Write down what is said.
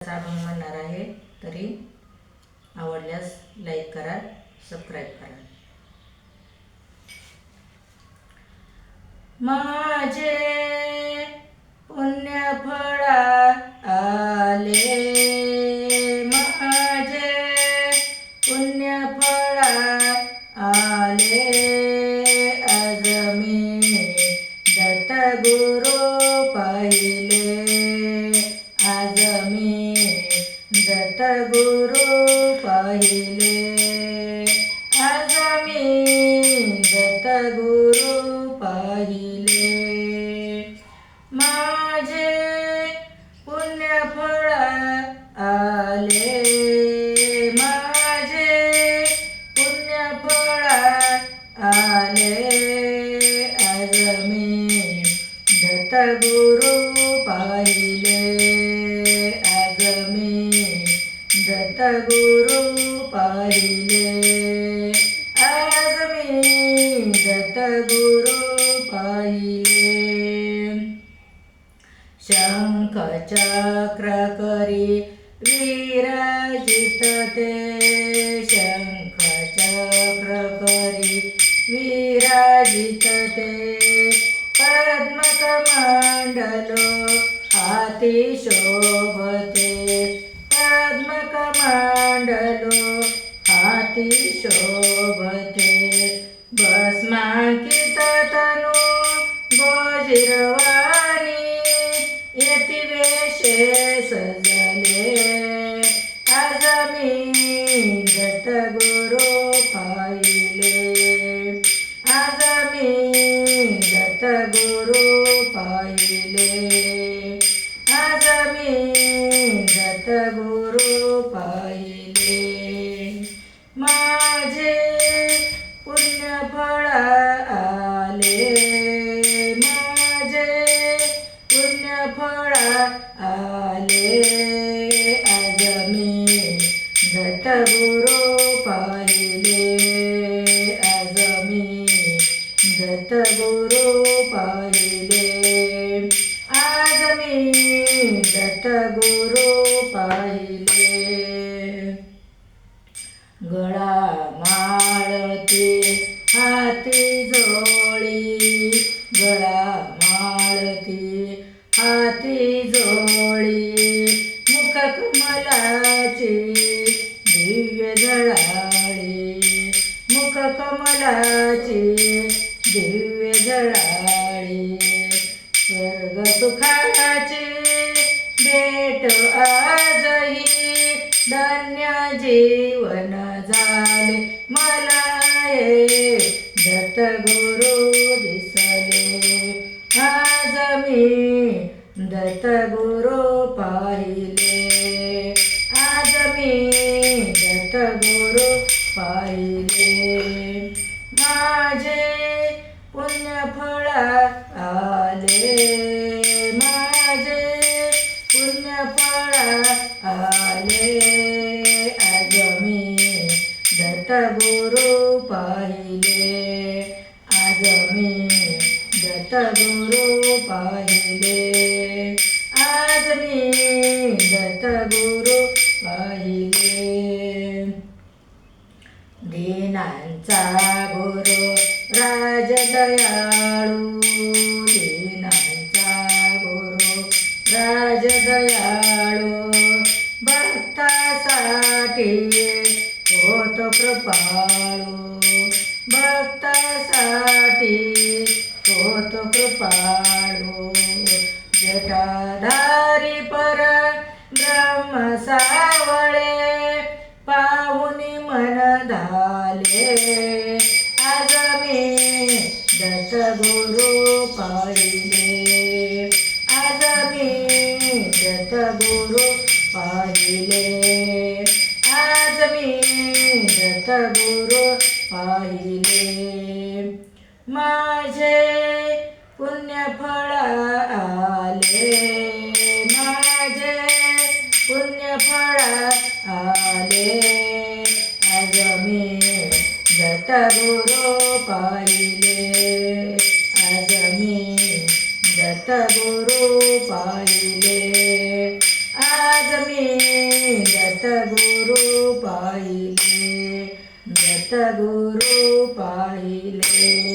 आपण म्हणणार आहे, तरी आवडल्यास लाईक करा, सबस्क्राईब करा. माझे पुण्यफळ आले, माझे पुण्यफळ आले. आज मी दत्तगुरु पाहिले, आज मी दत्तगुरु पाहिले, आज मी दत्तगुरु पाहिले. माझे पुण्यफळ आले, माझे पुण्यफळ आले. आज मी दत्तगुरु पाहिले, आज मी दत्तगुरु पाहिले, आज मी दत्तगुरु पाहिले. शंख चक्र करी विराजित ते, शंख चक्र करी विराजित ते. पद्मकमंडलो हाती शोभते, पद्मकमंडलो हाती शोभते. भस्मांकित तनु गोजिरवाणी, यति वेशे सजले. आज मी दत्तगुरु पाहिले, आज मी दत्तगुरु पाहिले, आज मी दत्तगुरु पाहिले. माझे पुण्यफळ आले, माझे पुण्यफळ आले. आज मी दत्तगुरु पाहिले, आज मी दत्तगुरु पाहिले, आज मी दत्तगुरु पाहिले. गळा माळती हाती जोळी, गळा माळती हाती जोळी. मुख कमलाची दिव्य जळाळी, मुख कमलाची दिव्य जळाळी. स्वर्ग सुखाची भेट आजही, धन्य जीवन झाले मला. दत्तगुरु दिसले, आज मी दत्तगुरु पाहिले, आज मी दत्तगुरु पाहिले. माझे पुण्यफळ आले, माझे पुण्यफळ आले. आज मी दत्तगुरु पाहिले, आज मी दत्तगुरु पाहिले, आज मी दत्तगुरु पाहिले. दीनांचा गुरु राजदयाळू, दीनांचा गुरु राजदयाळू. भक्तासाठी होतो कृपाळू, भक्तासाठी होतो कृपाळू. जटाधारी पर ब्रह्म सावळे, पाहुनी मन धाले. आज मी दत्तगुरु पाहिले, आज मी दत्तगुरु पाहिले, आज मी दत्तगुरु पाहिले. माझे पुण्यफळ आले, माझे पुण्यफळ आले. आज मी दत्तगुरु पाहिले, आज मी दत्तगुरु पाहिले, आज मी दत्तगुरु पाहिले, दत्तगुरु पाहिले.